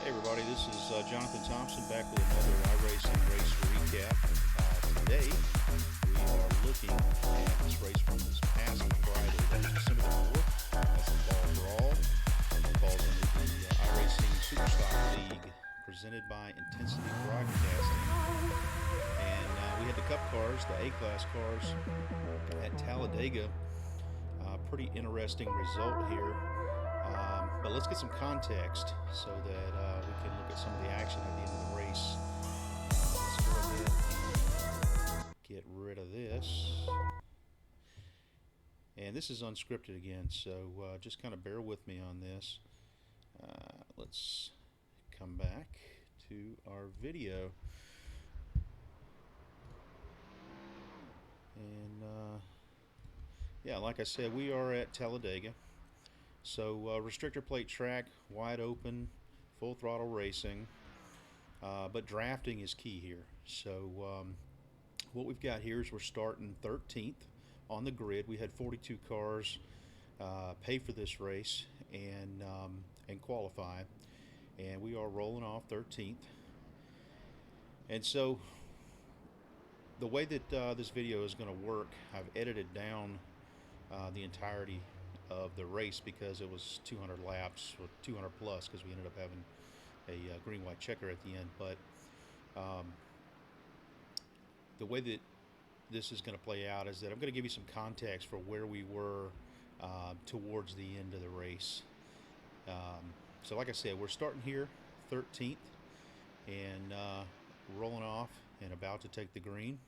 Hey everybody, this is Jonathan Thompson back with another iRacing race recap. Today we are looking at this race from this past Friday, that is December the 4th. That's the Fall Brawl. It falls under the iRacing Superstock League presented by Intensity Broadcasting. And we had the Cup cars, the A-Class cars at Talladega. Pretty interesting result here. But let's get some context so that we can look at some of the action at the end of the race. Let's go ahead and get rid of this. And this is unscripted again, so just kind of bear with me on this. Let's come back to our video. And yeah, like I said, we are at Talladega. So restrictor plate track, wide open, full throttle racing, but drafting is key here. So what we've got here is we're starting 13th on the grid. We had 42 cars pay for this race and qualify, and we are rolling off 13th. And so the way that this video is going to work, I've edited down the entirety of the race because it was 200 laps, or 200 plus, because we ended up having a green-white checker at the end. But the way that this is going to play out is that I'm going to give you some context for where we were towards the end of the race. So like I said, we're starting here 13th and rolling off and about to take the green.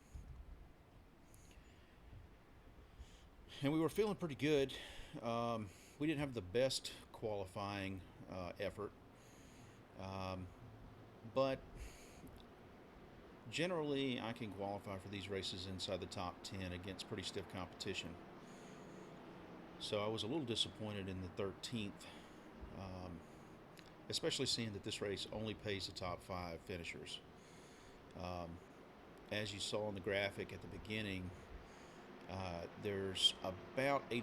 And we were feeling pretty good. We didn't have the best qualifying effort, but generally I can qualify for these races inside the top 10 against pretty stiff competition. So I was a little disappointed in the 13th, especially seeing that this race only pays the top 5 finishers. As you saw in the graphic at the beginning, there's about $800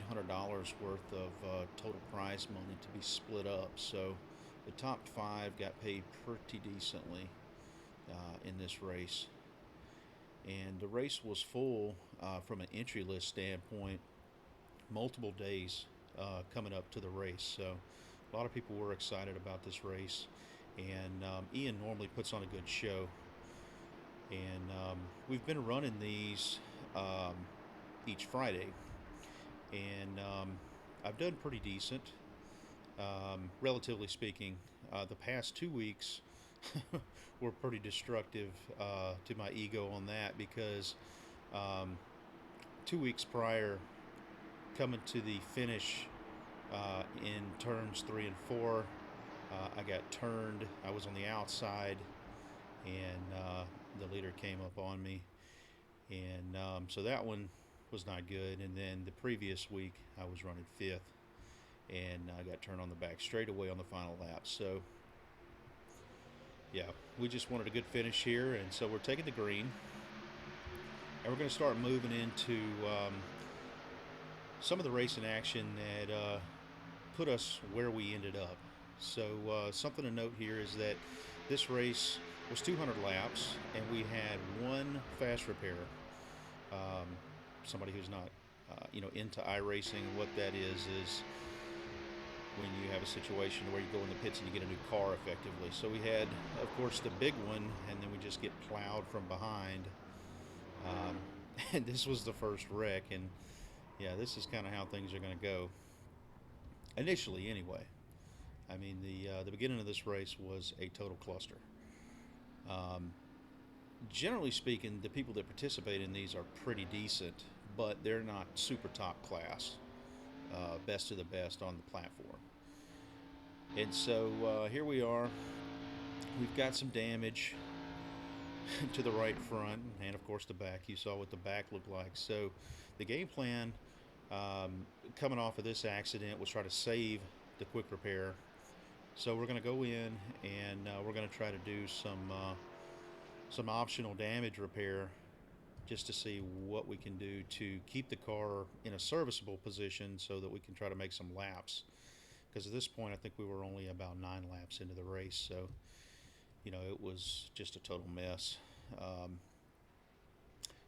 worth of total prize money to be split up. So the top 5 got paid pretty decently in this race. And the race was full from an entry list standpoint, multiple days coming up to the race. So a lot of people were excited about this race. And Ian normally puts on a good show. And we've been running these each Friday, and I've done pretty decent, relatively speaking. The past 2 weeks were pretty destructive to my ego on that, because 2 weeks prior, coming to the finish in turns 3 and 4, I got turned. I was on the outside, and the leader came up on me, and so that one was not good. And then the previous week I was running 5th, and I got turned on the back straightaway on the final lap. So yeah, we just wanted a good finish here, and so we're taking the green, and we're going to start moving into some of the racing action that put us where we ended up. So something to note here is that this race was 200 laps, and we had one fast repair. Somebody who's not into iRacing, what that is when you have a situation where you go in the pits and you get a new car effectively. So we had, of course, the big one, and then we just get plowed from behind. And this was the first wreck, and yeah, this is kind of how things are going to go initially anyway. I mean, the beginning of this race was a total cluster. Generally speaking, the people that participate in these are pretty decent, but they're not super top class, best of the best on the platform. And so here we are. We've got some damage to the right front, and of course the back. You saw what the back looked like. So the game plan coming off of this accident was try to save the quick repair. So we're going to go in, and we're going to try to do some optional damage repair just to see what we can do to keep the car in a serviceable position so that we can try to make some laps because at this point I think we were only about 9 laps into the race, so it was just a total mess. Um,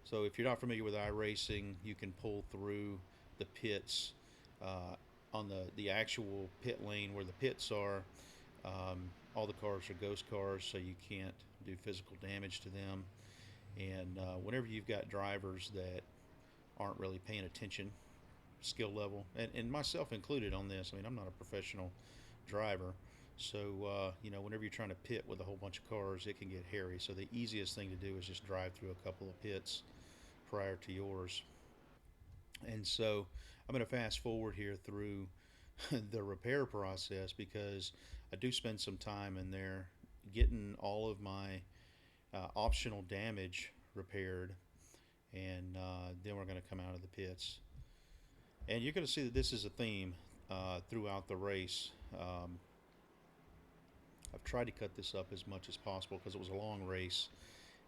so if you're not familiar with iRacing, you can pull through the pits uh, on the actual pit lane where the pits are. All the cars are ghost cars, so you can't do physical damage to them. And whenever you've got drivers that aren't really paying attention, skill level, and myself included on this, I mean, I'm not a professional driver. So, whenever you're trying to pit with a whole bunch of cars, it can get hairy. So, the easiest thing to do is just drive through a couple of pits prior to yours. And so, I'm going to fast forward here through the repair process because I do spend some time in there getting all of my optional damage repaired, and then we're going to come out of the pits. And you're going to see that this is a theme throughout the race. I've tried to cut this up as much as possible because it was a long race,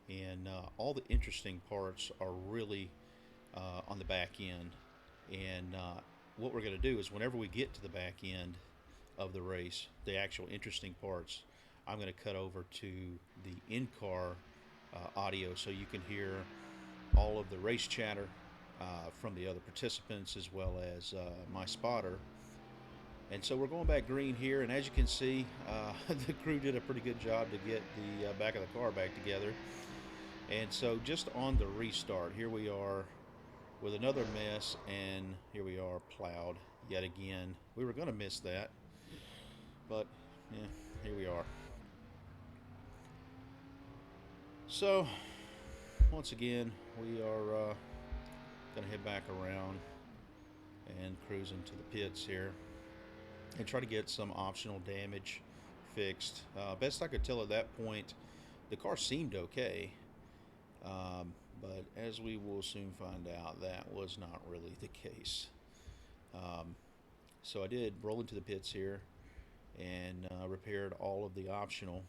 and all the interesting parts are really on the back end. And what we're going to do is whenever we get to the back end of the race, the actual interesting parts, I'm going to cut over to the in-car audio so you can hear all of the race chatter from the other participants as well as my spotter. And so we're going back green here, and as you can see, the crew did a pretty good job to get the back of the car back together. And so just on the restart, here we are with another mess, and here we are plowed yet again. We were going to miss that, but yeah, here we are. So once again, we are going to head back around and cruise into the pits here and try to get some optional damage fixed. Best I could tell at that point, the car seemed okay, but as we will soon find out, that was not really the case. So I did roll into the pits here and repaired all of the optional.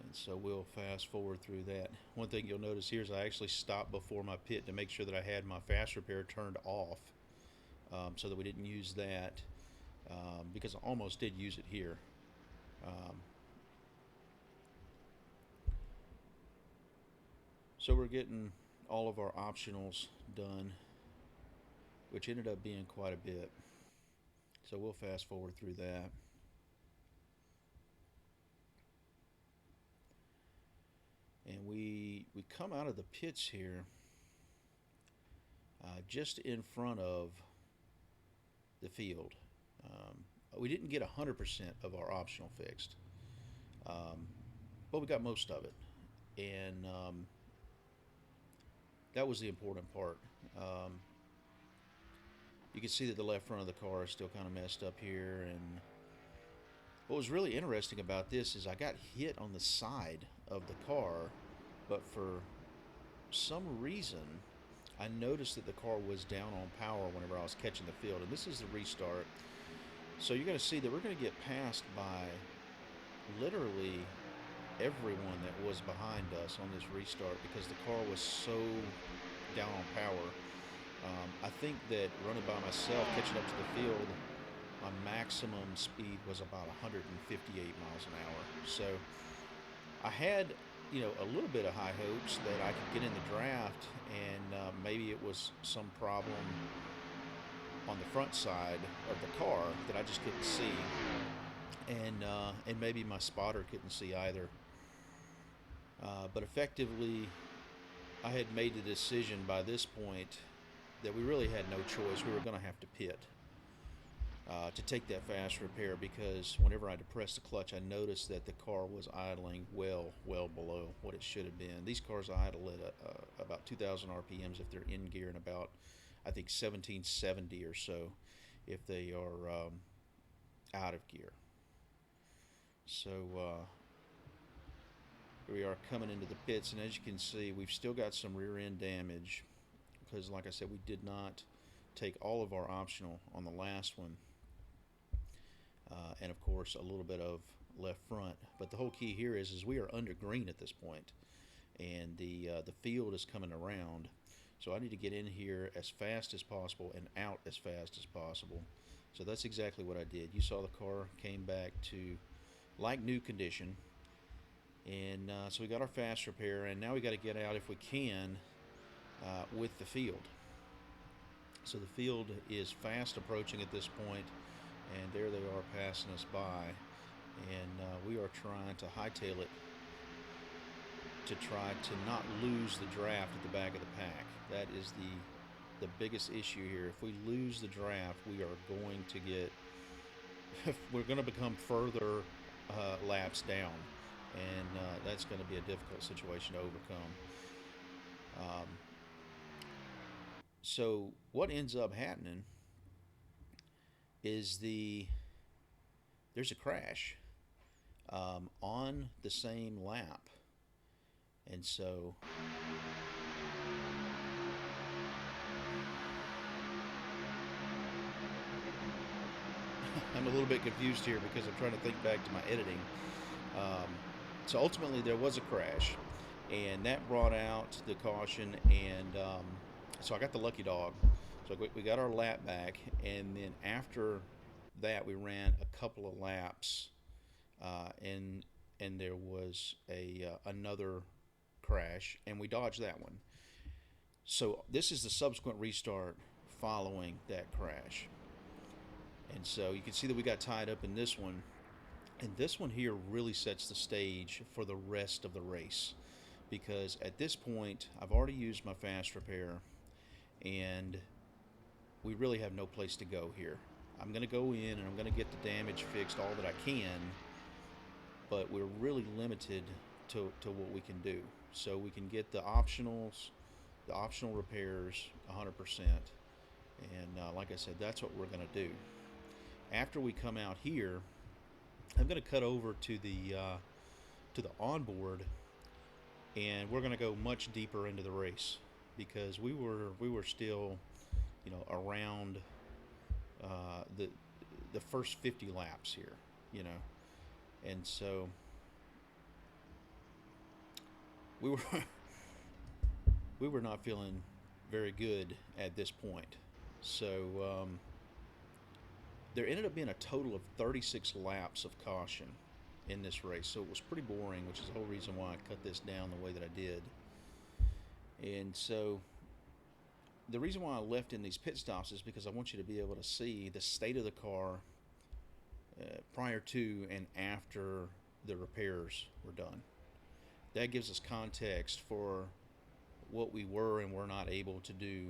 And so we'll fast forward through that. One thing you'll notice here is I actually stopped before my pit to make sure that I had my fast repair turned off, so that we didn't use that, because I almost did use it here. So we're getting all of our optionals done, which ended up being quite a bit. So we'll fast forward through that. And we come out of the pits here just in front of the field. We didn't get 100% of our optional fixed, but we got most of it. And that was the important part. You can see that the left front of the car is still kind of messed up here. And what was really interesting about this is I got hit on the side of the car, but for some reason I noticed that the car was down on power whenever I was catching the field. And this is the restart. So you're going to see that we're going to get passed by literally everyone that was behind us on this restart because the car was so down on power. I think that running by myself, catching up to the field, my maximum speed was about 158 miles an hour. So I had, a little bit of high hopes that I could get in the draft, and maybe it was some problem on the front side of the car that I just couldn't see, and maybe my spotter couldn't see either. But effectively, I had made the decision by this point that we really had no choice. We were going to have to pit to take that fast repair, because whenever I depressed the clutch, I noticed that the car was idling well below what it should have been. These cars idle at about 2,000 RPMs if they're in gear, and about, I think, 1770 or so if they are out of gear. So here we are coming into the pits, and as you can see, we've still got some rear end damage because, like I said, we did not take all of our optional on the last one, and of course a little bit of left front. But the whole key here is we are under green at this point, and the field is coming around. So I need to get in here as fast as possible and out as fast as possible. So that's exactly what I did. You saw the car came back to like new condition. And so we got our fast repair, and now we got to get out if we can with the field. So the field is fast approaching at this point, and there they are passing us by. And we are trying to hightail it to try to not lose the draft at the back of the pack. That is the biggest issue here. If we lose the draft, we are going to get we're going to become further laps down, and that's going to be a difficult situation to overcome. Um, so what ends up happening is there's a crash on the same lap, and so I'm a little bit confused here because I'm trying to think back to my editing. Um, so ultimately, there was a crash, and that brought out the caution, and so I got the lucky dog. So we got our lap back, and then after that, we ran a couple of laps, and there was another crash, and we dodged that one. So this is the subsequent restart following that crash. And so you can see that we got tied up in this one. And this one here really sets the stage for the rest of the race. Because at this point, I've already used my fast repair. And we really have no place to go here. I'm going to go in and I'm going to get the damage fixed all that I can. But we're really limited to what we can do. So we can get the optional repairs 100%. And like I said, that's what we're going to do. After we come out here, I'm going to cut over to the onboard, and we're going to go much deeper into the race because we were still, around the first 50 laps here, and so we were we were not feeling very good at this point. So there ended up being a total of 36 laps of caution in this race. So it was pretty boring, which is the whole reason why I cut this down the way that I did. And so the reason why I left in these pit stops is because I want you to be able to see the state of the car prior to and after the repairs were done. That gives us context for what we were and were not able to do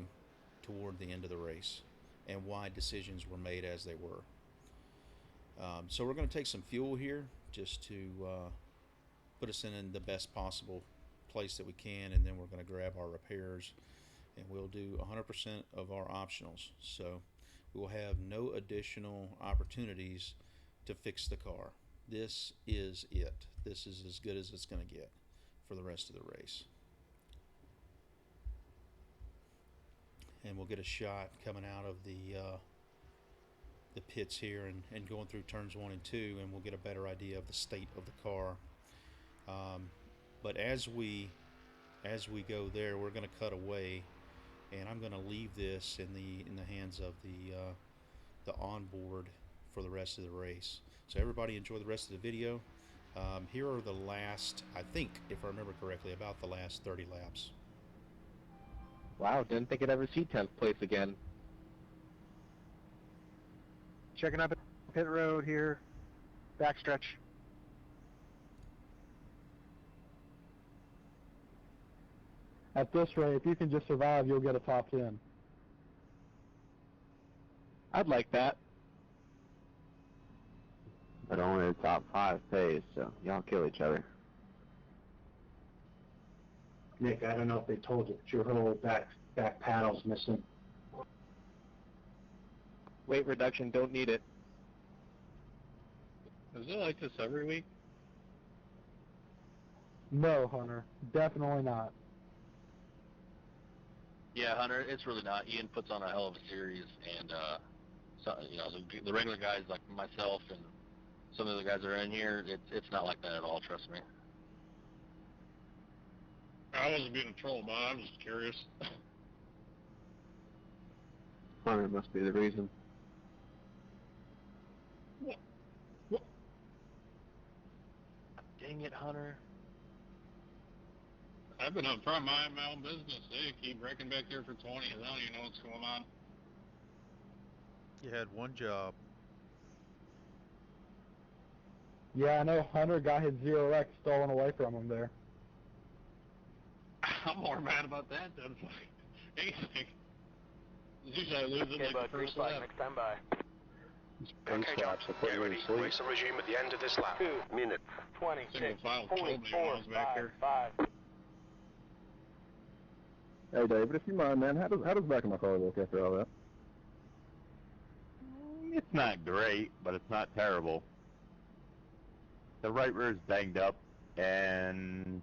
toward the end of the race, and why decisions were made as they were. So we're going to take some fuel here just to put us in the best possible place that we can, and then we're going to grab our repairs, and we'll do 100% of our optionals. So we will have no additional opportunities to fix the car. This is it. This is as good as it's going to get for the rest of the race. And we'll get a shot coming out of the pits here and going through turns 1 and 2, and we'll get a better idea of the state of the car. But as we go there, we're going to cut away, and I'm going to leave this in the hands of the onboard for the rest of the race. So everybody enjoy the rest of the video. Here are the last, I think, if I remember correctly, about the last 30 laps. Wow, didn't think I'd ever see 10th place again. Checking up pit road here, backstretch. At this rate, if you can just survive, you'll get a top 10. I'd like that. But only the top 5 pays, so y'all kill each other. Nick, I don't know if they told you, but your whole back paddle's missing. Weight reduction, don't need it. Is it like this every week? No, Hunter, definitely not. Yeah, Hunter, it's really not. Ian puts on a hell of a series, and the regular guys like myself and some of the guys that are in here, it's not like that at all. Trust me. I wasn't being a troll, man. I'm just curious. Hunter must be the reason. Dang it, Hunter. I've been up front minding my own business. They keep wrecking back there for 20, and I don't even know what's going on. You had one job. Yeah, I know Hunter got his 0x stolen away from him there. I'm more mad about that than anything. Usually I lose it like the first lap. Next time by. Pace laps, I put you to sleep. Race will resume at the end of this lap. 2 minutes. 26. Single file told me when I was back there. 5. Hey, David, if you mind, man, how does the back of my car look after all that? It's not great, but it's not terrible. The right rear is banged up, and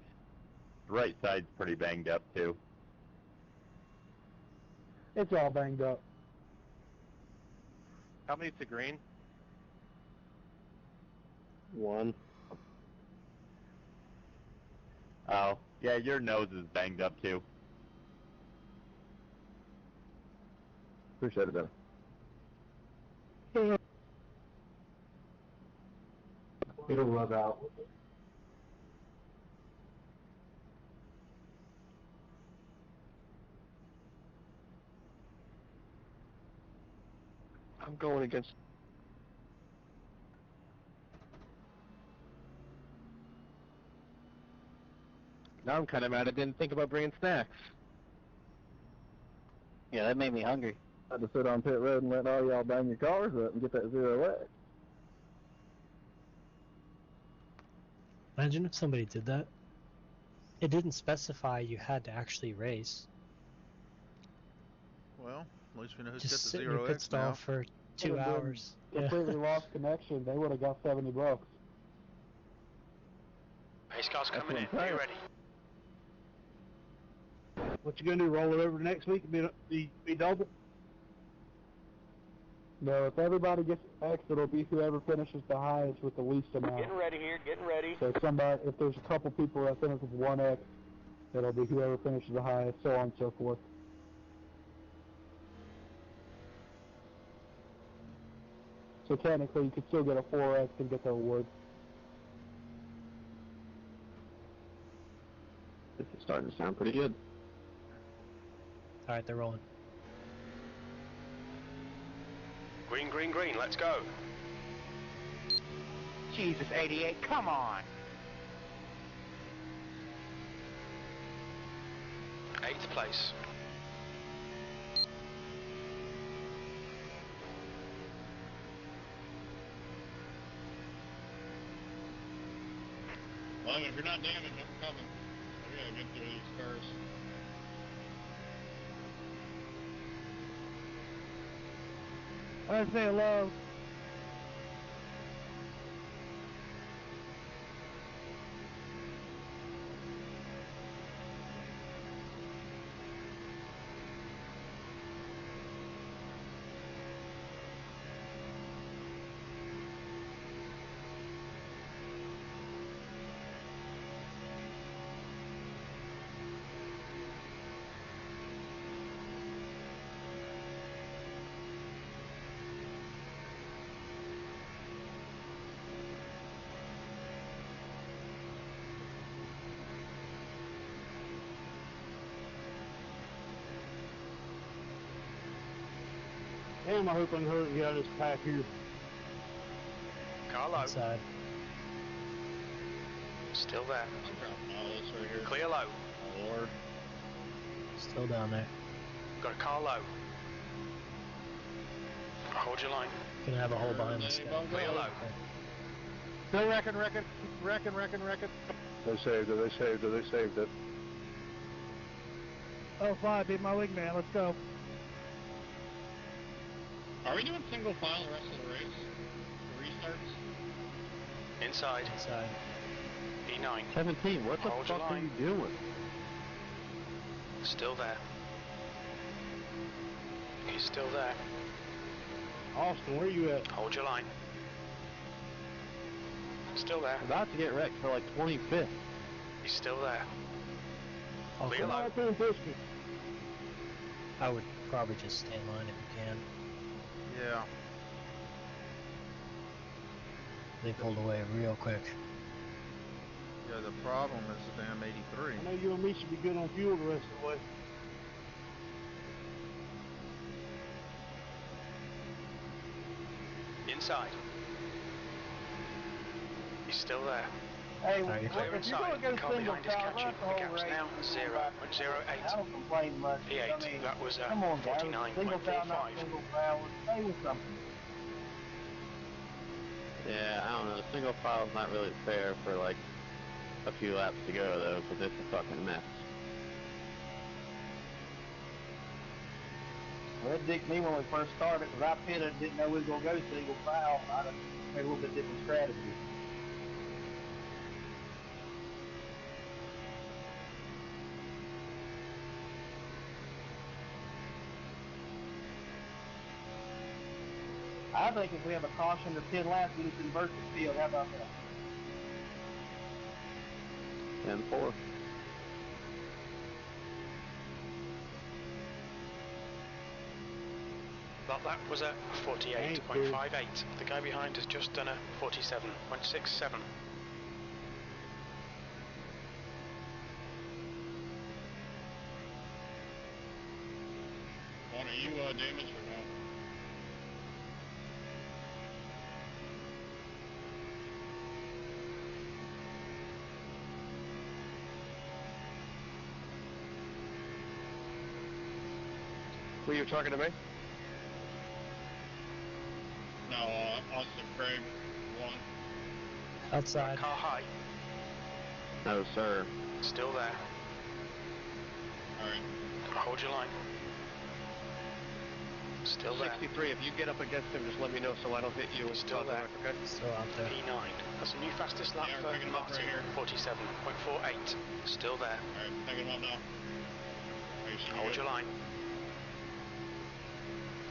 the right side's pretty banged up too. It's all banged up. How many's the green? 1. Oh, yeah, your nose is banged up too. Appreciate it, Ben. It'll rub out. I'm going against... Now I'm kind of mad I didn't think about bringing snacks. Yeah, that made me hungry. I had to sit on pit road and let all y'all bang your cars up and get that 0x. Imagine if somebody did that. It didn't specify you had to actually race. Well, at least we know who's Just got the sit in your pit 0x stall now. for 2 Would've been hours. Yeah. Completely lost connection. They would have got $70. Race car's coming in. Are you ready? What you gonna do, roll it over to next week and be double? No, if everybody gets X, it'll be whoever finishes the highest with the least amount. Getting ready here. Getting ready. So if there's a couple people that finish with 1X, it'll be whoever finishes the highest, so on and so forth. So technically, you could still get a 4X and get the award. This is starting to sound pretty good. Alright, they're rolling. Green, green, green. Let's go. Jesus, 88, come on! 8th place. Well, if you're not damaged, I'm coming. I gotta get through these cars. I say hello. Damn, I hope I can hurry and get out of this pack here. Car low. Inside. Still there. I'm dropping all this right here. Clear low. Oh, Lord. Still down there. Got a car low. Hold your line. Gonna have a hole behind this guy. Clear low. Still wrecking. They saved it. Oh, 5, be my wingman. Let's go. Are we doing single file the rest of the race? The restarts? Inside. Inside. E9. 17, what the Hold your fuck are line. you doing? Still there. He's still there. Austin, where you at? Hold your line. Still there. About to get wrecked for like 25th. He's still there. Oh, Clear cool. low. Up in Biscuit. I would Probably just stay in line if you can. Yeah. They pulled away real quick. Yeah, the problem is the damn 83. I know you and me should be good on fuel the rest of the way. Inside. He's still there. Hey, Are you? Clear if you're inside. going to Car go single behind is file, catching. run the The whole gap's race. now and go back to 0.08. I don't complain much. P8. I mean, That was come on, guys. Single file, not 49.45. single file. Let's play with something. Yeah, I don't know. Single file's not really fair for like a few laps to go though, because it's a fucking mess. Well, it dicked me when we first started because I pitted and didn't know we were going to go single file. I done made a little bit different strategy. I think if we have a caution or 10 laps, we just invert the field. How about that? 10-4. That was a 48.58. The guy behind has just done a 47.67. Juan, are you damaged or no? Who you talking to me? No, Austin Craig, one. Outside. Car high. No, sir. Still there. Alright. Hold your line. Still there. 63, if you get up against him, just let me know so I don't hit you. He's still there. Okay? Still out there. P9. That's a new fastest lap Yeah, for picking him up Martin. right here. 47.48. Still there. Alright, picking him up now. Alright, should be Hold good. your line.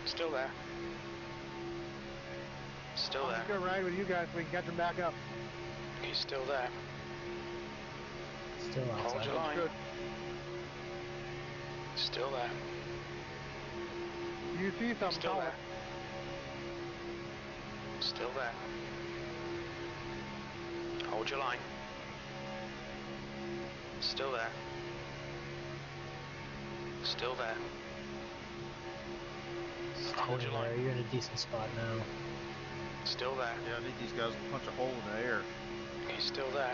Still there. Still there. I'm going to ride with you guys so we can catch him back up. He's still there. Still outside. Hold your line. Still there. You see something, Still there. Still there. Hold your line. Still there. Still there. Hold your Still there. line. You're in a decent spot now. Still there. Yeah, I need these guys to punch a hole in the air. He's still there.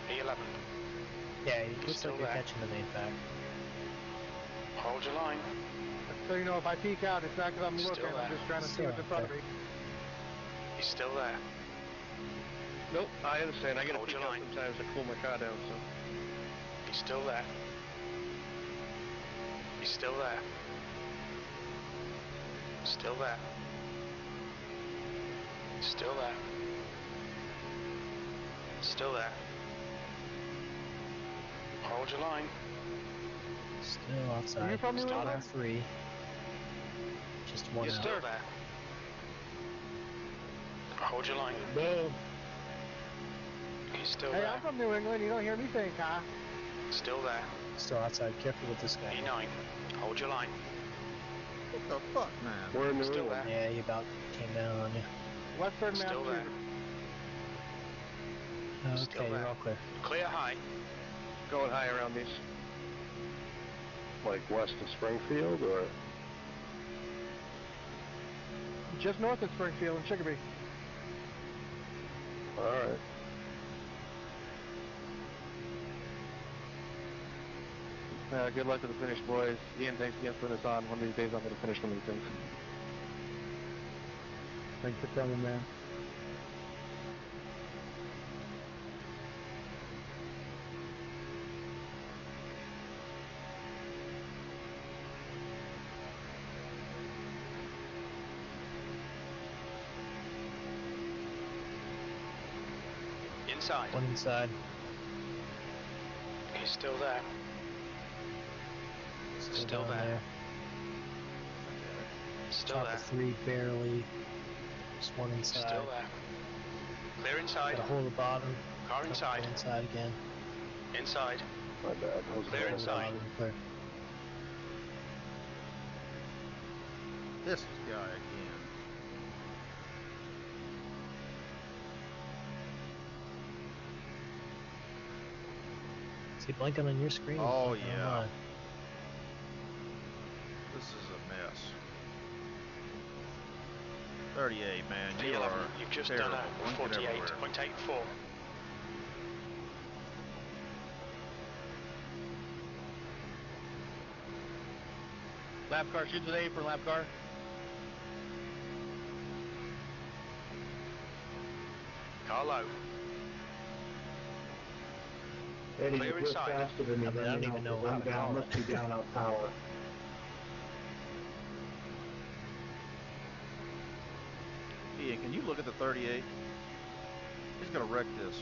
P11. Yeah, it looks still like you're there. catching the main pack. Hold your line. So you know, if I peek out, it's not because I'm Still looking. there. I'm just trying to see Still what's in out front of there. me. He's still there. Nope, I understand. I get a Hold peek your out line. sometimes to cool my car down, so. He's still there. He's still there. Still there. Still there. Still there. Hold your line. Still outside. you from New Still England? on 3. Just one You're out. still there. Hold your line. Boom. He's still Hey, there. I'm from New England. You don't hear me saying car. Still there. Still outside. Careful with this guy. P9. Hold your line. What the fuck, man? We're in New Still England. there. Yeah, he about came down on you. Western Still there. Massachusetts. Still Okay, you're there. all clear. Clear high. Going high around these. Like west of Springfield, or? Just north of Springfield and Chicopee. Alright. Good luck with the finish, boys. Ian, thanks again for putting us on. One of these days I'm going to finish one of these things. Thanks for coming, man. Inside. One inside. He's still there. Still down there. Still Top there. of 3 barely. Just one inside. Still there. Clear inside. Gotta hold the bottom. Car Don't inside. go inside again. Inside. My bad. I was Clear going inside. Bottom, clear. This guy again. Is he blinking on your screen? or Oh blinking on yeah. mine? This is a mess. 38, man. You P11, are you've just terrible. done a Blinking everywhere. 48.84. Lap car, shoot the A for lap car. Car low. Eddie, Clear you're just inside. faster than me. I mean, I don't even know how I'm to down. call Must it. be down out power. Ian, can you look at the 38? He's gonna wreck this.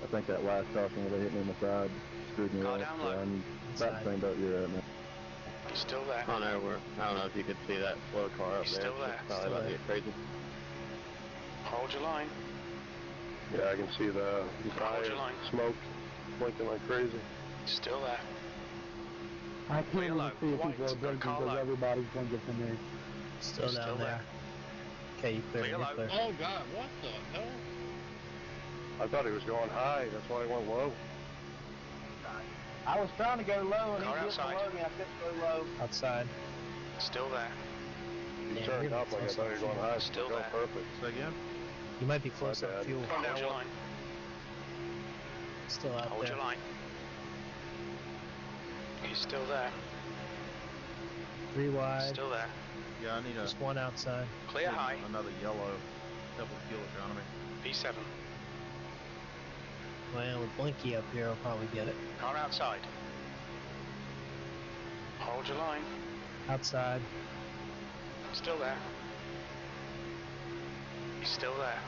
I think that last caution where they hit me in the side screwed me Car up. down So low. I'm about the same boat you're at, man. He's still there. I don't know if you could see that slow car up He's there. still It's there. probably Still about to there. get crazy. Hold your line. Yeah, I can see the Hold your line. smoke blinking like crazy. Still there. I can't Clear even low. see if White, people are got a blinking car because low. everybody's blinking for me. Still down Still there. there. Okay, you clear. Clear You're low. clear. Oh God, what the hell? I thought he was going high. That's why he went low. I was trying to go low, and he Car just outside. below me. I couldn't go low. Outside. Still there. You Damn, turned you're up like I close thought on you were going fuel. high. Still Go there. perfect. Say again? You might be close My on bad. fuel. Hold down your one. line. Still out Hold there. your line. He's still there. 3 wide. Still there. Yeah, I need a Just one outside. Clear high. another yellow. Help with fuel economy. P7. Well, with Blinky up here, I'll probably get it. Car outside. Hold your line. Outside. Still there. He's still there.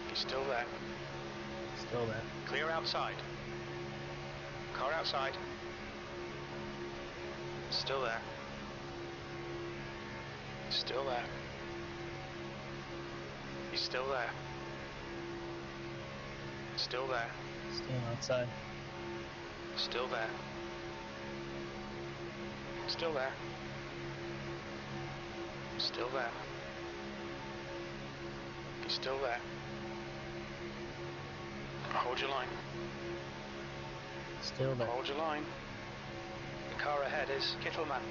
He's still there. Still there. Clear outside. Car outside. Still there. Still there. He's still there. Still there. Still outside. Still there. Still there. Still there. He's still there. Hold your line. Still there. Hold your line. The car ahead is Kittleman.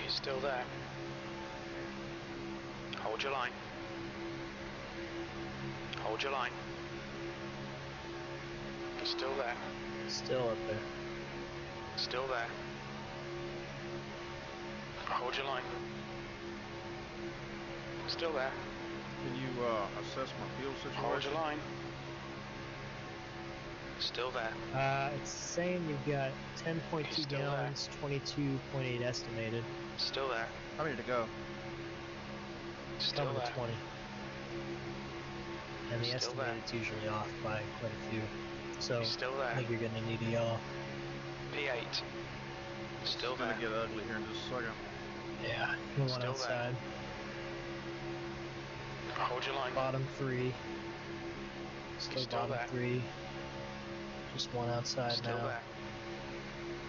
He's still there. Hold your line. Hold your line. He's still there. Still up there. Still there. Hold your line. Still there. Can you assess my fuel situation? Hold your line. Still there. It's saying you've got 10.2 He's still gallons, 22.8 estimated. Still there. How many to go? Still Coming there. to 20. And the Still there. estimated's usually off by quite a few. So He's still I there. think you're gonna need a yellow. P8. Still It's gonna there. get ugly here in just a second. Yeah. And one Still there. outside. Hold your line. Bottom 3. Still Still bottom there. 3. Just one outside Still now. there.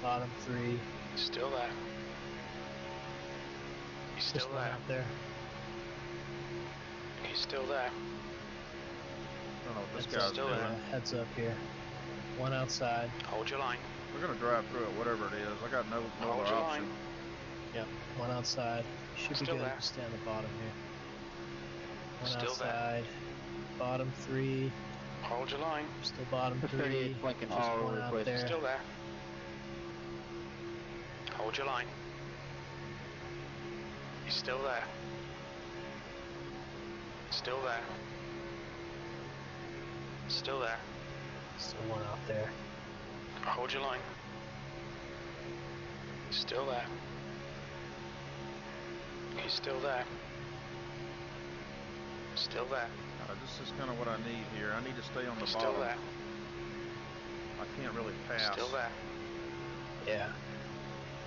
Bottom 3. Still there. He's Just still one there. out there. He's still there. I don't know what this Heads guy's up, still doing. there. heads up here. One outside. Hold your line. We're gonna drive through it, whatever it is. I got no Hold other your option. line. Yep. One outside. Should be Still good there. if you stay on the bottom here. One Still there. outside. Bottom 3. Hold your line. Still bottom The 3. 38's blinking Just all one over the out place. there. Still there. Hold your line. He's still there. Still there. Still there. Still one out there. Hold your line. Still there. He's still there. Still there. This is kind of what I need here. I need to stay on the Still bottom. there. I can't really pass. Still there. Yeah.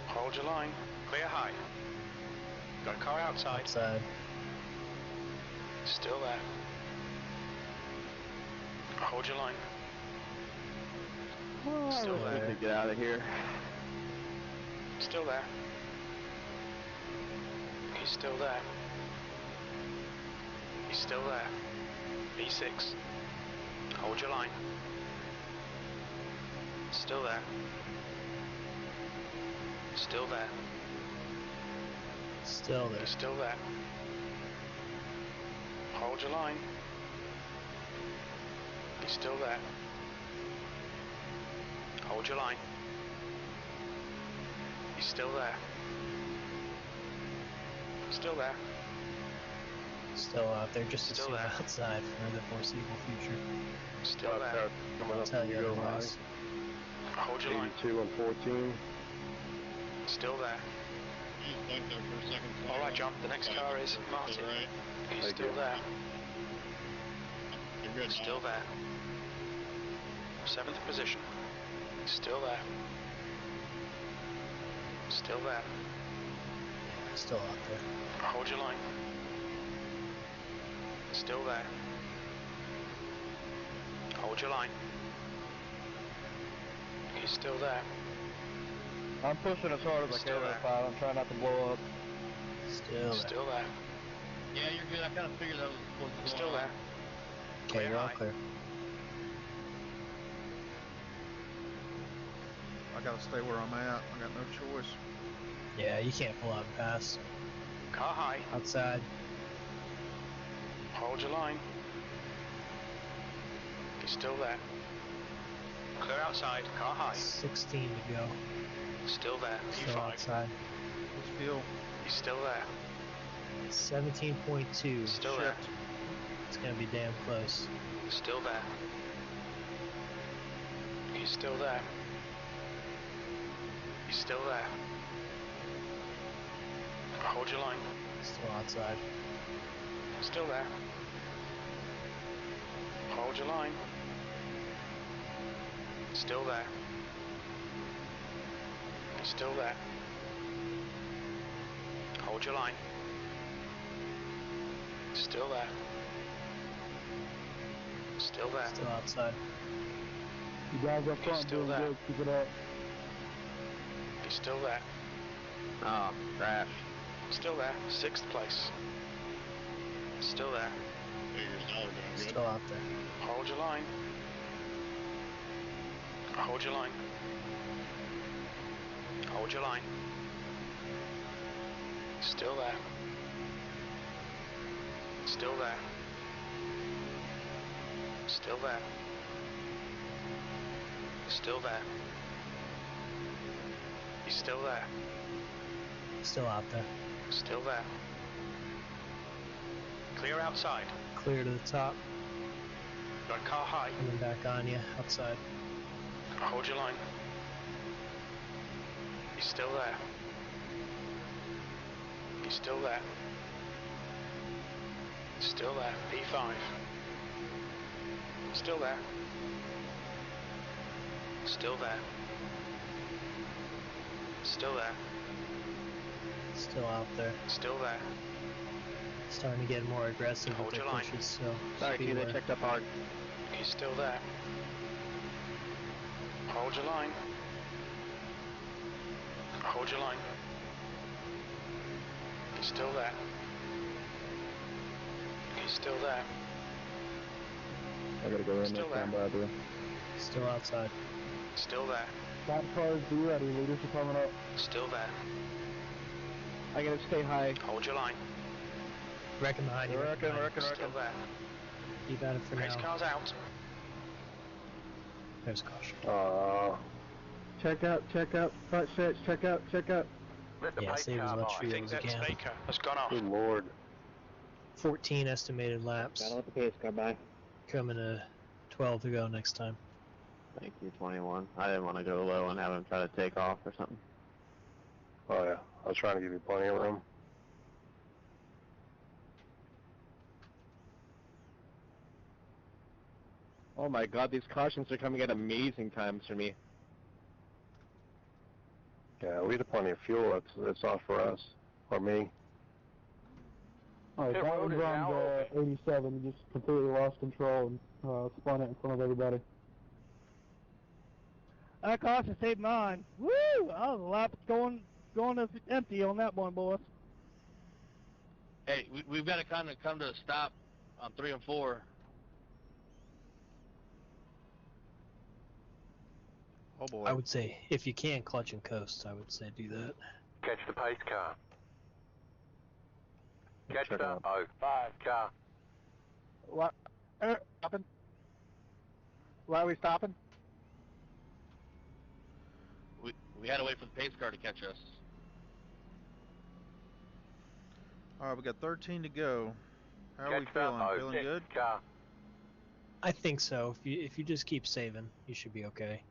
Hold your line. Clear high. Got a car outside. Outside. Still there. Hold your line. Oh, I Still wish we there. could get out of here. Still there. He's still there. He's still there. V6. Hold your line. Still there. Still there. Still there. He's still there. Hold your line. He's still there. Hold your line. He's still there. Still there. Still out there, just Still assume there. outside for the foreseeable future. Still there. Top coming I'll up, tell you go high. otherwise. Hold your line. 82 and 14. Still there. He's stuck there for a second. Alright, John, the next car is Martin. Right. He's Thank still you. there. You're good. Still there. 7th position. Still there. Still there. Still out there. Hold your line. Still there. Hold your line. He's still there. I'm pushing as hard as I Still can there. at 5. I'm trying not to blow up. Still there. Still there. Yeah, you're good. I kind of figured that was what was Still going there. on. Okay, Clear you're all high. clear. I gotta stay where I'm at. I got no choice. Yeah, you can't pull out and pass. Car high. Outside. Hold your line. He's still there. Clear outside. Car high. 16 to go. Still there. Still P5. outside. Let's feel. He's still there. 17.2. Still Shit. there. It's gonna be damn close. Still there. He's still there. He's still there. Hold your line. Still outside. Still there. Hold your line. Still there. He's still there. Hold your line. Still there. Still there. Still outside. You guys up front Still doing there. good. Keep it up. He's still there. Oh, crash. Still there. 6th place. Still there. Hey, your stellar doing good. Still out there. Hold your line. Hold your line. Hold your line. Still there. Still there. Still there. Still there. He's still there. Still out there. Still there. Clear outside. Clear to the top. Got car high. Coming back on you. Outside. Hold your line. He's still there. He's still there. Still there. P5. Still there. Still there. Still there. Still out there. Still there. Starting to get more aggressive Hold with their your line. pushes, so Sorry, Q, Speedway. they checked up hard. He's still there. Hold your line. Hold your line. He's still there. He's still there. I gotta go in Still next time, there. Bobby. Still outside. Still there. Top cars, be ready. Leaders are coming up. Still there. I gotta stay high. Hold your line. Reckon behind you. Reckon behind you. Still there. Keep at it for Race now. car's out. There's caution. Check out, front sets, check out. Yeah, save as much I fuel think as you that can. Staker has gone off. Good lord. 14 estimated laps. Gotta let the pace go by. Coming to 12 to go next time. Thank you, 21. I didn't want to go low and have him try to take off or something. Oh yeah, I was trying to give you plenty of room. Oh my god, these cautions are coming at amazing times for me. Yeah, we had plenty of fuel. It's off for us or me. Alright, that one's on the 87. You just completely lost control and spun it in front of everybody. That caution saved mine. Woo! I was a lap going empty on that one, boys. Hey, we've got to kind of come to a stop on 3 and 4. Oh boy. I would say, if you can clutch and coast, I would say do that. Catch the pace car. Catch the 05 car. What? Stopping? Why are we stopping? We had to wait for the pace car to catch us. Alright, we got 13 to go. How are Catch we feeling? the Feeling 06 good? car. I think so. If you just keep saving, you should be okay.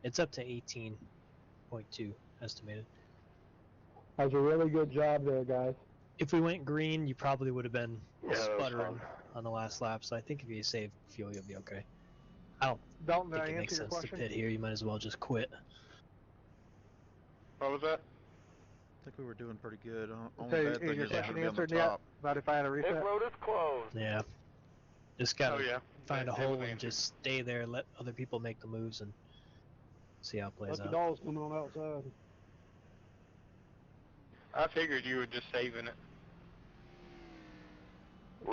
It's up to 18.2 estimated. That was a really good job there, guys. If we went green, you probably would have been Yeah, that was sputtering fun. on the last lap. So I think if you save fuel, you'll be okay. I don't Dalton, did think I it makes answer your sense to question? pit here. You might as well just quit. What was that? I think we were doing pretty good. Only So, bad is thing your is we're question going to be on the answered yet? top. About if I had a Pit reset? road is closed. Yeah. Just gotta Oh, yeah. find a It hole was and answered. just stay there, let other people make the moves, and see how it plays out. dog's coming on outside. I figured you were just saving it.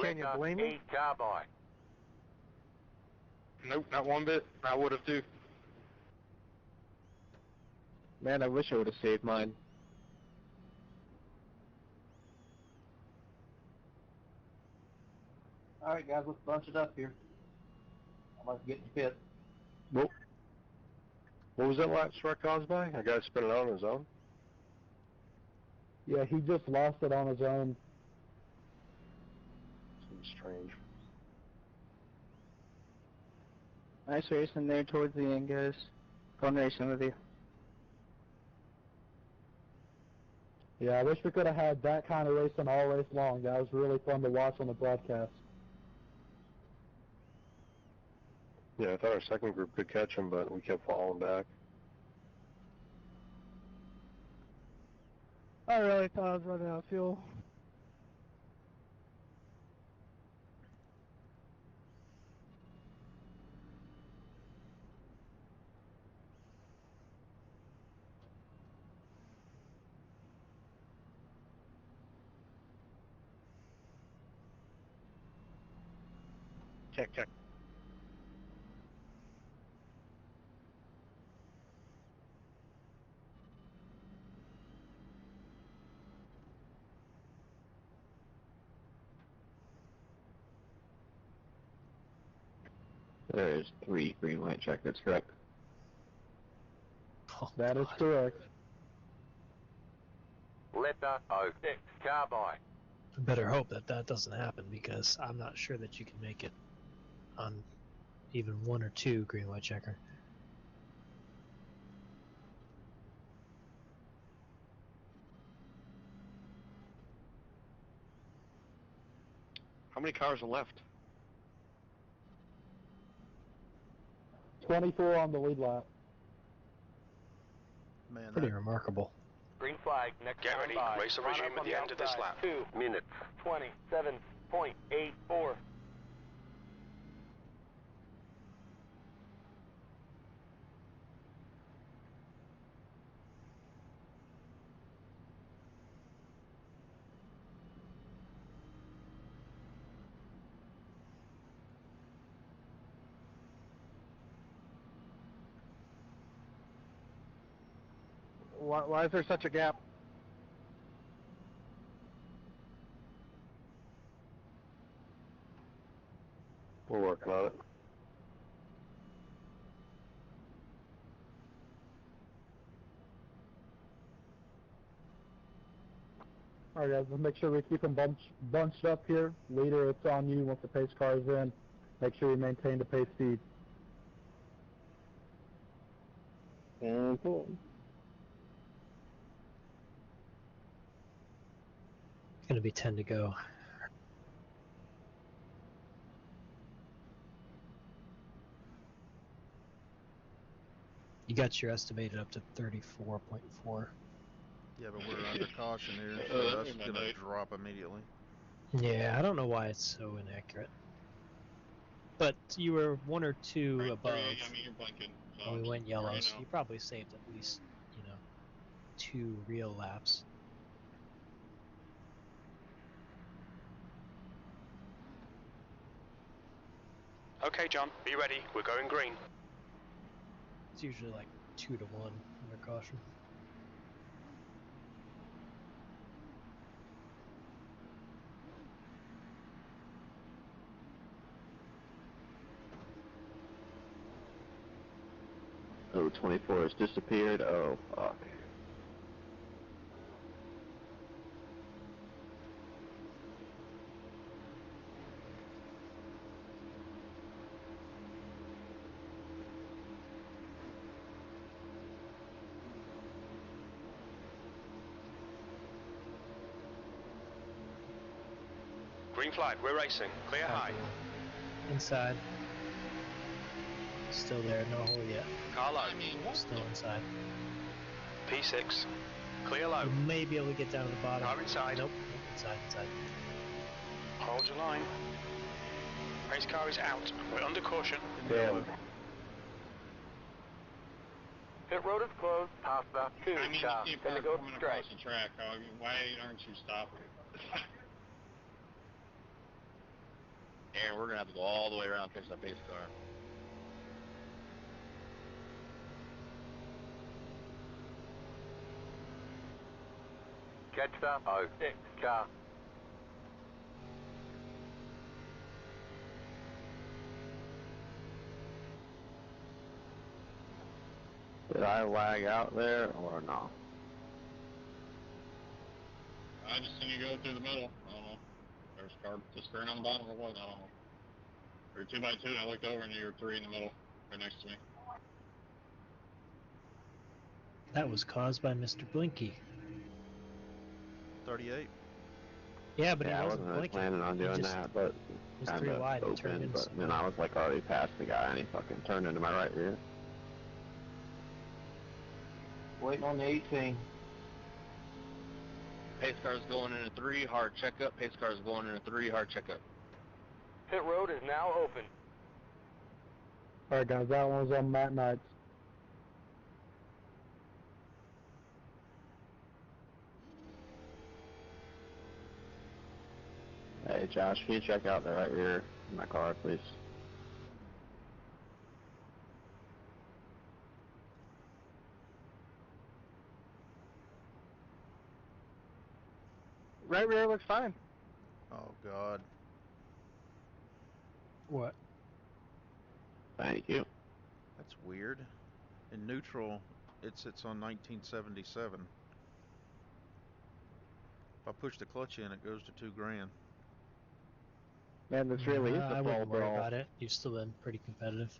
Can you blame me? Cowboy. Nope, not one bit. I would have too. Man, I wish I would have saved mine. Alright, guys, let's bunch it up here. I'm about to get in the pit. What was that lap strike caused by? A guy spinning on his own? Yeah, he just lost it on his own. Seems strange. Nice racing there towards the end, guys. Fun racing with you. Yeah, I wish we could have had that kind of racing all race long. That was really fun to watch on the broadcast. Yeah, I thought our second group could catch him, but we kept falling back. I really thought I was running out of fuel. Check, check. There's 3 green light checkers, correct? Oh, That is God. correct. Letter 06 Cowboy. I better hope that that doesn't happen, because I'm not sure that you can make it on even 1 or 2 green white checker. How many cars are left? 24 on the lead lap. Man, Pretty that, remarkable. Green flag, next Get ready, race will resume at the end of this lap. 2 minutes. 27.84. Why is there such a gap? We're working on it. Alright guys, let's make sure we keep them bunched up here. Leader, it's on you once the pace car is in. Make sure you maintain the pace speed. Gonna be 10 to go. You got your estimated up to 34.4. yeah, but we're under caution here, so that's going to drop immediately. Yeah, I don't know why it's so inaccurate. But you were 1 or 2 above. I mean, you're blanking. So we I'm went yellow, already so know. you probably saved at least, 2 real laps. Okay, John, be ready. We're going green. It's usually like 2 to 1 under caution. Oh, 24 has disappeared. Oh, fuck. Green flag, we're racing. Clear high. Inside. Still there, no hole yet. Car low. Still inside. P6. Clear low. You may be able to get down to the bottom. Car inside. Nope, inside. Hold your line. Race car is out. We're under caution. Damn. Pit road is closed. Pass about 2. I mean, car. you see a Gonna car go coming straight. across the track. Why aren't you stopping? Aaron, we're gonna have to go all the way around and catch that pace car. Catch the 06 car. Did I lag out there or no? I just seen you go through the middle. I don't know. There's a car disappearing on the bottom or what? I don't know. You're 2 by 2 and I looked over and you were 3 in the middle, right next to me. That was caused by Mr. Blinky. 38. Yeah, but Yeah, he I wasn't wasn't really blinking. planning on He doing just that, but was kind 3 of wide and turned open. in But somewhere. then I was like already past the guy and he fucking turned into my right rear. Waiting on the 18. Pace car's going in a 3, hard checkup. Pace car's going in a 3, hard checkup. Pit road is now open. Alright guys, that one was on Matt Knights. Hey Josh, can you check out the right rear of my car, please? Right rear looks fine. Oh God. What? Thank you. That's weird. In neutral, it sits on 1977. If I push the clutch in, it goes to $2,000. Man, this really is the I Fall wouldn't worry Brawl. about it. You've still been pretty competitive.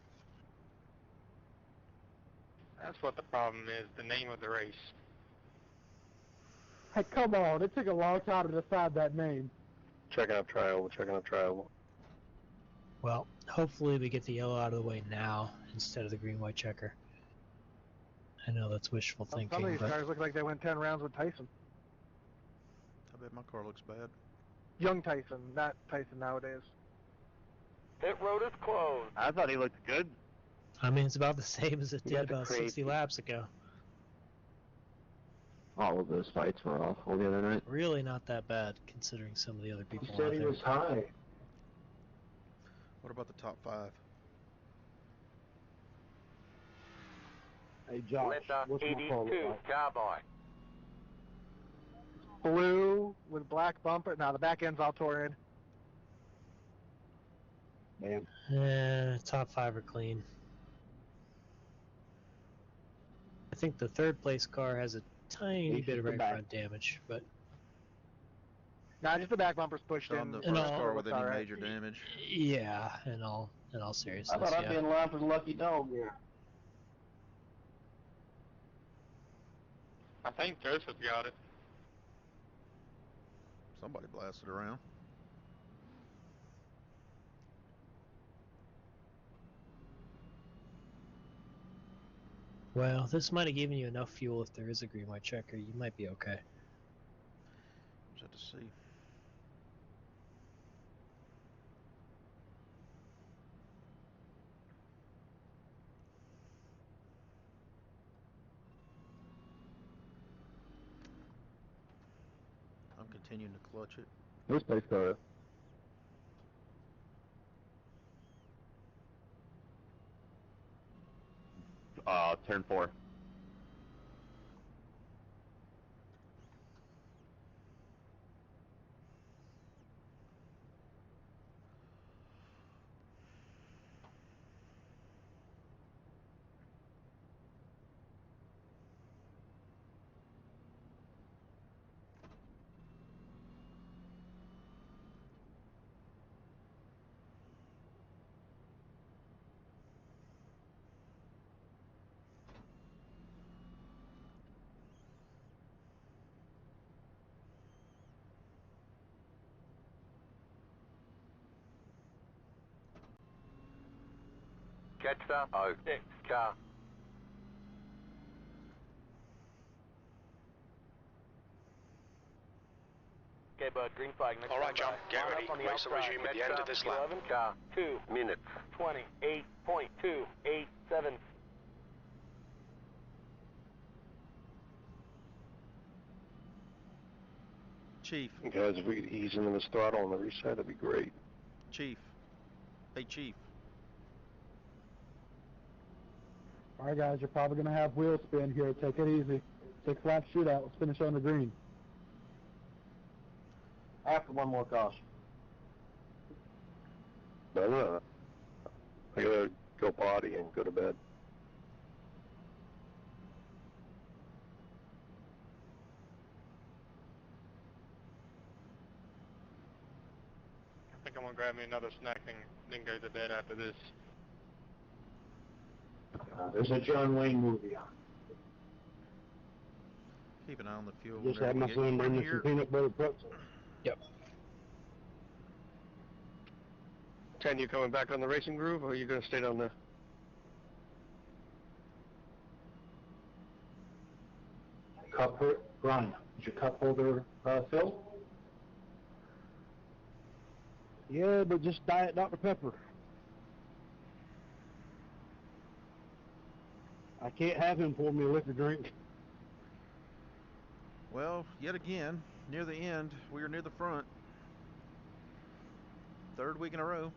That's what the problem is, the name of the race. Hey, come on, it took a long time to decide that name. Checking up trial, Well, hopefully we get the yellow out of the way now instead of the green-white checker. I know that's wishful Some of thinking, these but cars look like they went 10 rounds with Tyson. I bet my car looks bad. Young Tyson, not Tyson nowadays. Pit road is closed. I thought he looked good. I mean, it's about the same as it You did got the about 60 crazy- laps ago. All of those fights were awful the other night. Really not that bad, considering some of the other people He out said he there. was high. What about the top 5? Hey Josh, Linda what's my car look 82 like? Cowboy. Blue with black bumper. Now the back end's all tore in. Man, Top 5 are clean. I think the third place car has a tiny Ace bit is of the right back. front damage, but Nah, just the back bumper's pushed On in. the In first all- car with any alright. major damage? yeah, in all seriousness, I thought I'd yeah. be in line for the lucky dog here. I think Joseph got it. Somebody blasted around. Well, this might have given you enough fuel if there is a green-white checker. You might be okay. Just have to see. continuing to clutch it. Where's pace car at? Turn 4. Catch that? 06 car. Okay, bud, green flag. Next All right, time John, back. get Line ready. up on the Race will outside. resume at the Catch end of that. this lap. 11 car. 2 minutes. 28.287. Chief, Guys, if we could ease into this throttle on the reset, that'd be great. Chief. Hey, Chief. Alright guys, you're probably going to have wheel spin here. Take it easy. 6 lap shootout. Let's finish on the green. After one more caution. No. I gotta go potty and go to bed. I think I'm gonna grab me another snack and then go to bed after this. There's a John Wayne movie on. Keep an eye on the fuel. Just whenever had we my get son in bring me here. some peanut butter pretzels. Yep. Ken, you coming back on the racing groove, or are you gonna stay down there? Cup holder, Brian, is your cup holder filled? Yeah, but just Diet Dr. Pepper. I can't have him pour me a liquor drink. Well, yet again, near the end, we are near the front. 3rd week in a row.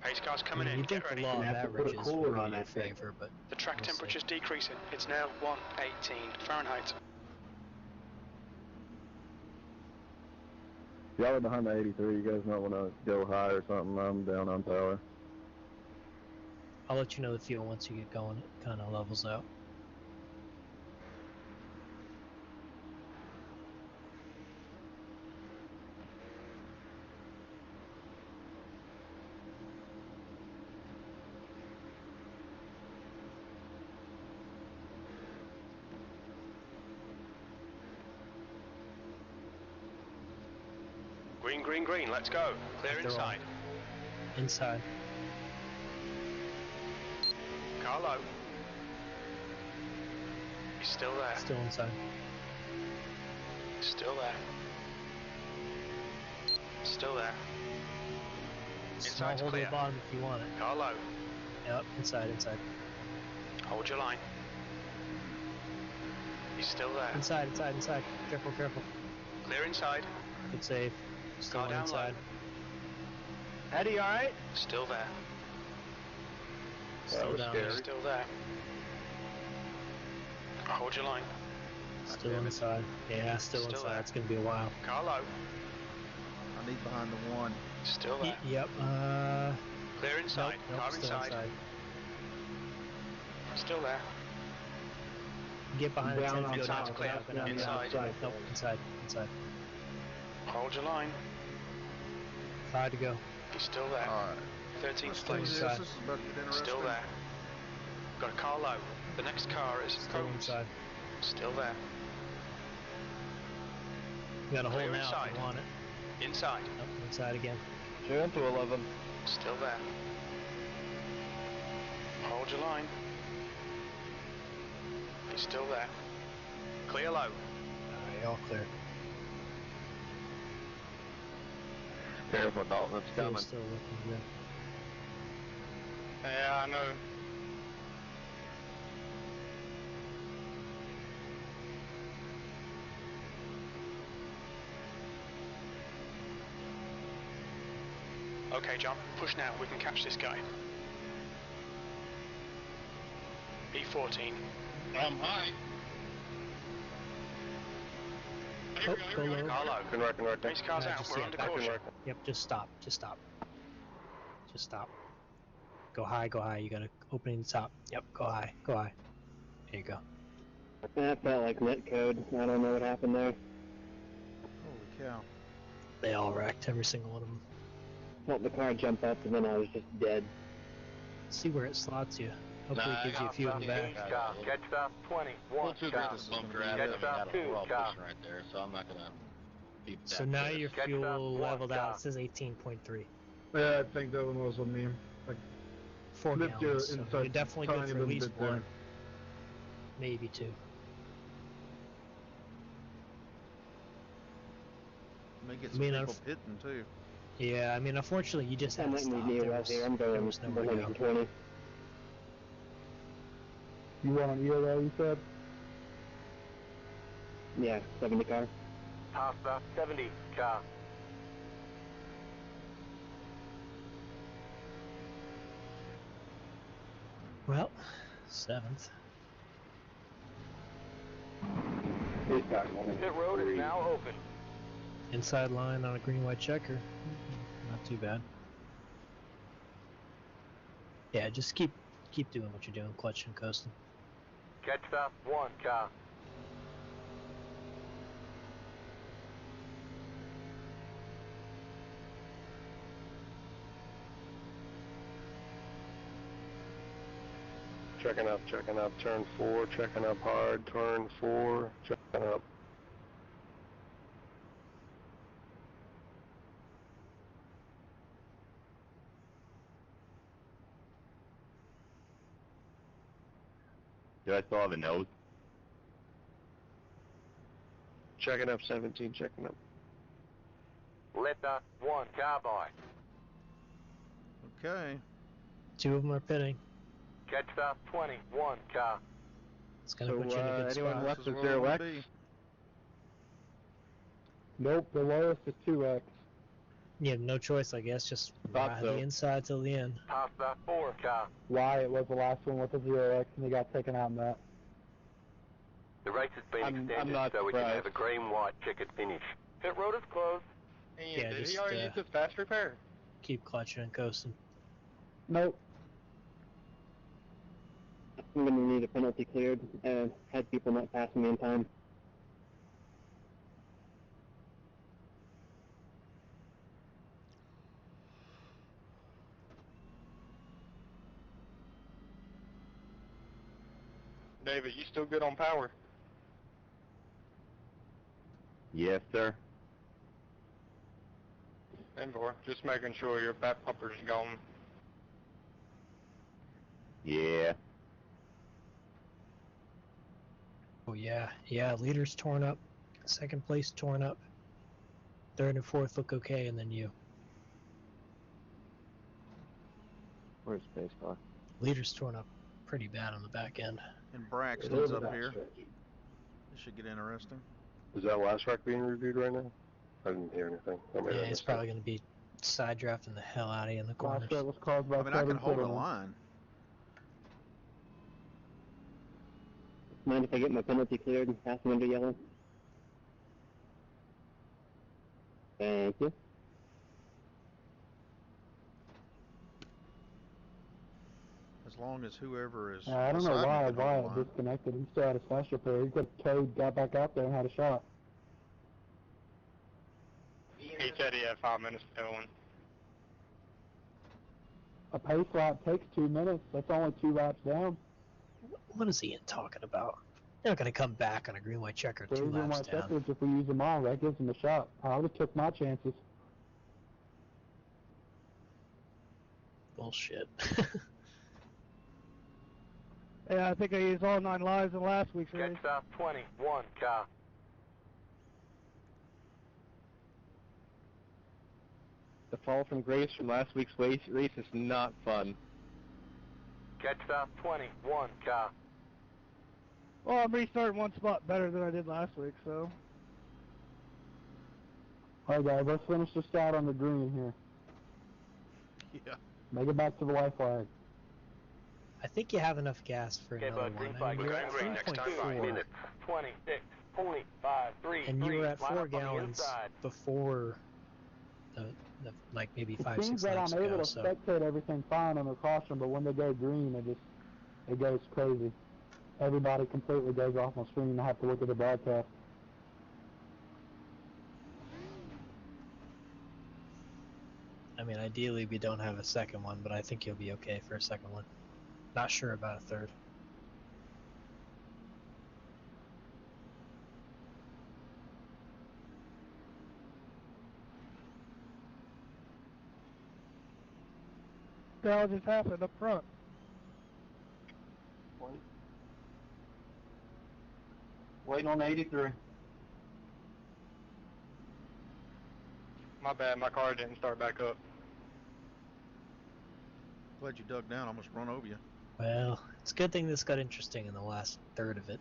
Pace car's coming in. You'd Get think the ready. law of Have to put a averages cooler would be on in your that thing. favor, but The track we'll see. temperature's decreasing. It's now 118 Fahrenheit. Y'all are behind the 83. You guys might want to go high or something. I'm down on power. I'll let you know the fuel once you get going. It kind of levels out. Green, green, green. Let's go. Clear They're all- inside. Inside. Car low. He's still there. Still inside. Still there. Still there. Small Inside's hold at clear. the bottom if you want it. Car low. Yep, inside. Hold your line. He's still there. Inside. Careful. Clear inside. Good save. Still Car down inside. low. Eddie, all right? Still there. Still was down. scary. Still there. Hold your line. Still damn it. inside. Yeah, still Still inside. there. It's gonna be a while. Car low. I need behind the 1. Still there. Yep. Clear inside. Nope, Car still inside. Still there. Get behind the Down 10 on field Inside's now. clear. Go down. Inside. Nope, inside. Hold your line. 5 to go. He's still there. Alright. 13 Let's do place. this. inside. This is about to get interesting. Still there. Got a car low. The next car is Still Combs. inside. Still there. You got a hole Clear now if inside. you want it. Inside. Nope, inside again. Turn to 11. Still there. Hold your line. He's still there. Clear low. Alright, all clear. Careful, Dalton, it's Fuel's coming. still looking good. Yeah, I know. Okay, John, push now. We can catch this guy. P14. I'm high. Oh, go low. Carlo. Can wreck. Pace car's Nah, out. just, We're yeah, under back caution. Yep, just stop. Just stop. Go high. You got an opening the top. Yep, go high. There you go. That felt like net code. I don't know what happened there. Holy cow. They all wrecked, every single one of them. Felt the car jump up and then I was just dead. See where it slots you. Hopefully it gives you a few in the back. Catch stop 20. Well, too car. good to bump your ass. We're all pushing right there, so I'm not gonna beat that. So now your Catch fuel up, leveled one out. car. It says 18.3. Yeah, I think that one was on me. Like, 4 flipped you gallons. So inside you're definitely good tiny for at little least bit there. 1. Maybe 2. May get I some mean, people pitting too. Yeah, I mean, unfortunately, you just had I to might stop. need right here. I'm There going was nowhere to go. 120. You want an ELO, you said? Yeah, 70 car. Half stop 70 car. Well, 7th. Pit road is now open. Inside line on a green-white checker. Not too bad. Yeah, just keep doing what you're doing, clutching, coasting. Catch stop 1 car. Checking up, turn 4, checking up hard, turn 4, checking up. Do I still have a nose? Checking up 17, checking up. Letter 1 car by. Okay. 2 of them are pitting. Catch stop 20. 1 car. It's gonna put you in a good anyone spot. left This is with where we 0 wanna X? be. Nope, the lowest is 2x. You have no choice, I guess. Just ride the inside till the end. Half stop 4 car. Wyatt was the last one with the 0x, and he got taken out in that. The race has been I'm extended not so we can surprised. have a green-white checkered finish. Pit road is closed. Yeah, did just, he already use his fast repair? Keep clutching and coasting. Nope. I'm gonna need a penalty cleared and had people not passing me in time. David, you still good on power? Yes, sir. Envor, just making sure your back pumper's gone. Yeah. Oh yeah, leader's torn up. 2nd place torn up. 3rd and 4th look okay, and then you. Where's space car? Leader's torn up pretty bad on the back end. And Braxton's up here. This should get interesting. Is that last track being reviewed right now? I didn't hear anything. Yeah, he's probably going to be side drafting the hell out of you in the corners. Last shot was caused by I mean, I can Kevin hold a Fiddleman. line. Mind if I get my penalty cleared and pass them under yellow? Thank you. As long as whoever is I don't know beside me why can hold the Wyatt line. disconnected. He still had his fast repair. He could have towed, got back out there, and had a shot. He said he had 5 minutes to go in. A pace lap takes 2 minutes. That's only 2 laps down. What is Ian talking about? They're not going to come back on a green-white checker 2 Green laps white down. checkers, if we use them all, that gives them a shot. I would have took my chances. Bullshit. Yeah, I think I used all 9 lives in last week's race. Catch stop 20. 1 car. The fall from grace from last week's race is not fun. Catch stop 20. 1 car. Well, I'm restarting 1 spot better than I did last week, so. Alright guys, let's finish this out on the green here. Yeah. Make it back to the white flag. I think you have enough gas for Okay, another bud, green one. I flag. mean, you're We're at going green next time. 3.4, minutes. 26.53. and you were at Line 4 up on the gallons inside. before the like maybe It 5-6 seems that laps I'm able ago. to So spectate everything fine under caution, but when they go green, it goes crazy. Everybody completely goes off my screen, and I have to look at the broadcast. I mean, ideally we don't have a second one, but I think you'll be okay for a second one. Not sure about a third. The hell just happened up front? Waiting on 83. My bad, my car didn't start back up. Glad you dug down. Almost run over you. Well, it's a good thing this got interesting in the last third of it.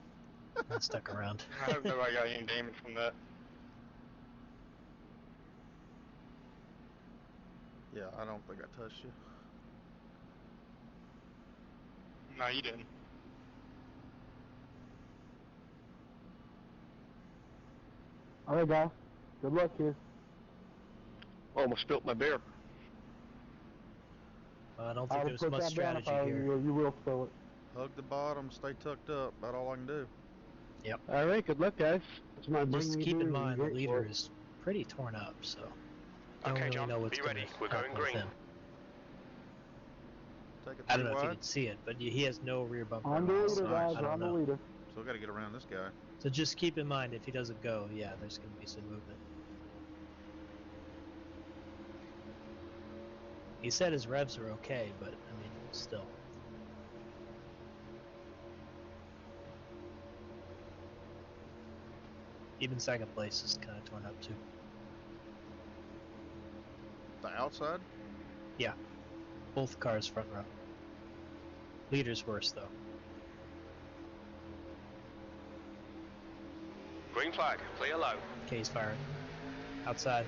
And stuck around. I hope nobody got any damage from that. Yeah, I don't think I touched you. No, you didn't. Alright, guys. Good luck here. Almost spilt my beer. Well, I don't think there's put much that down if strategy I were here. you will spill it. Hug the bottom, stay tucked up. About all I can do. Yep. Alright, good luck, guys. That's my Just keep in mind the leader is pretty torn up, so don't Okay, really John, know what's be going ready. to We're going happen with green. him. Take it I don't know wide. if you can see it, but he has no rear bumper. I'm the at all, leader, so guys. I don't I'm the know. leader. Still got to get around this guy. So just keep in mind if he doesn't go, yeah, there's going to be some movement. He said his revs are okay, but I mean, still. Even second place is kind of torn up too. The outside? Yeah, both cars front row. Leader's worse though. Green flag, clear low. Okay, he's firing. Outside.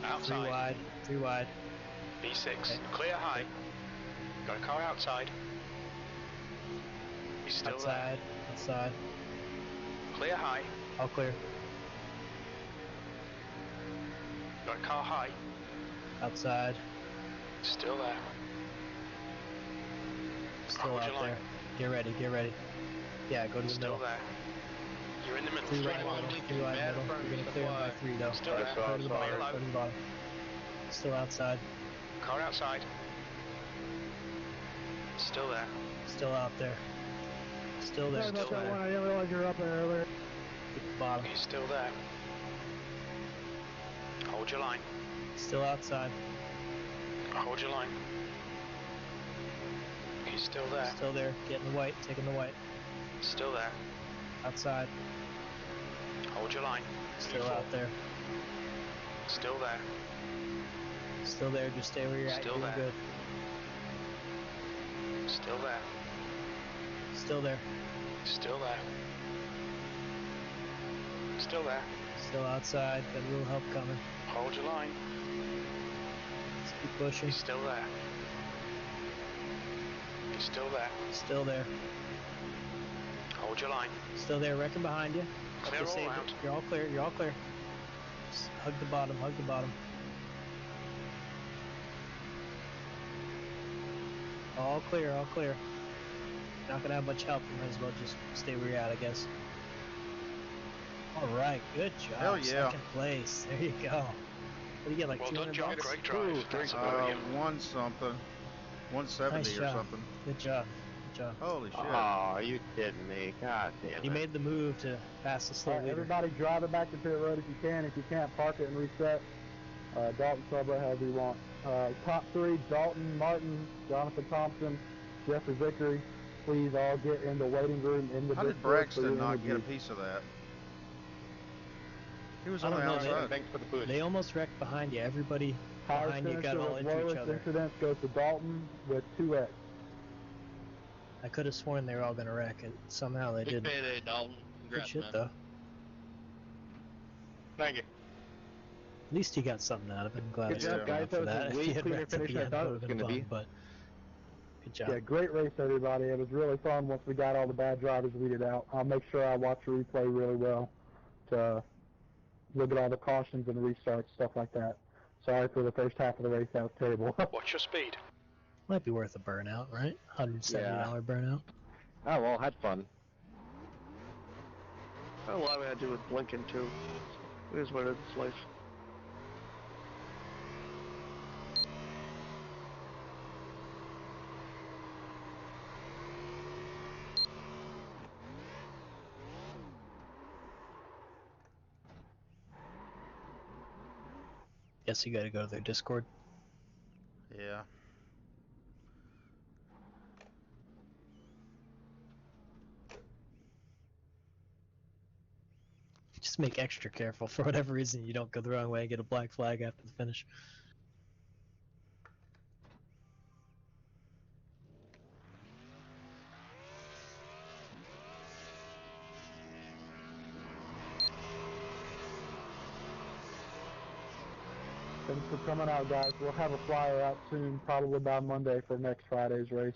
Outside. Three wide. B6, Okay. clear high. Got a car outside. He's still Outside. Outside. there. Clear high. All clear. Got a car high. Outside. Still there. Still Hold out your line. there. Get ready, get ready. Yeah, go to the Still middle. there. You're in the middle. Three Straight wide line. middle. Three wide middle. You're gonna clear him by 3 though. Still there. Go to the bottom. Clear low. Go to the bottom. Still outside. Car outside. Still there. Still out there. Still there. Sorry about Still that one. I there. didn't realize you were up there earlier. Keep the bottom. He's still there. Hold your line. Still outside. Hold your line. He's still there. Still there. Getting the white. Taking the white. Still there. Outside. Hold your line. Still P4. out there. Still there. Still there. Just stay where you're at. Still You're doing there. good. Still there. Still there. Still there. Still there. Still outside. Got a little help coming. Hold your line. Just keep pushing. He's still there. He's still there. Still there. Hold your line. Still there. Reckon behind you. Up Clear to all save it. round. You're all clear. You're all clear. Just hug the bottom. Hug the bottom. All clear. All clear. Not gonna have much help. You might as well just stay where you're at, I guess. All right. Good job. Hell yeah. Second place. There you go. What do you get? Like Well done, 200 John. bucks? Great drive. That's a podium. One something. 170 Nice or job. something. Good job. Good job. Holy shit. Oh, are you kidding me? God damn You it. made the move to pass the slow Alright, leader. everybody drive it back to pit road if you can. If you can't, park it and reset. Dalton, Subway, however you want. Top 3, Dalton, Martin, Jonathan Thompson, Jeffrey Vickery. Please all get in the waiting room in the How did Discord for Braxton your not get a interview. piece of that? He was I on the don't know, outside. Thanks for the push. They almost wrecked behind you. Everybody Highest behind you got finisher all with into each lowest other. incidents goes to Dalton with 2x. I could have sworn they were all gonna wreck it. Somehow they Big didn't. payday, Dalton. Good Congrats, shit man. though. Thank you. At least you got something out of it. I'm glad Good I job, stuck guys. around for That was that. a If way you had cleaner wrecked at finish the than I end, thought it it would was have been a gonna be. bum, but good job. Yeah, great race, everybody. It was really fun once we got all the bad drivers weeded out. I'll make sure I watch the replay really well to look at all the cautions and restarts, stuff like that. Sorry for the first half of the race. That was terrible. What's your speed? Might be worth a burnout, right? $170 burnout. Oh, well, had fun. A lot of it had to do with blinking too. It is what it is, it's life. Guess you gotta go to their Discord. Yeah. Just make extra careful for whatever reason you don't go the wrong way and get a black flag after the finish. Thanks for coming out, guys. We'll have a flyer out soon, probably by Monday for next Friday's race.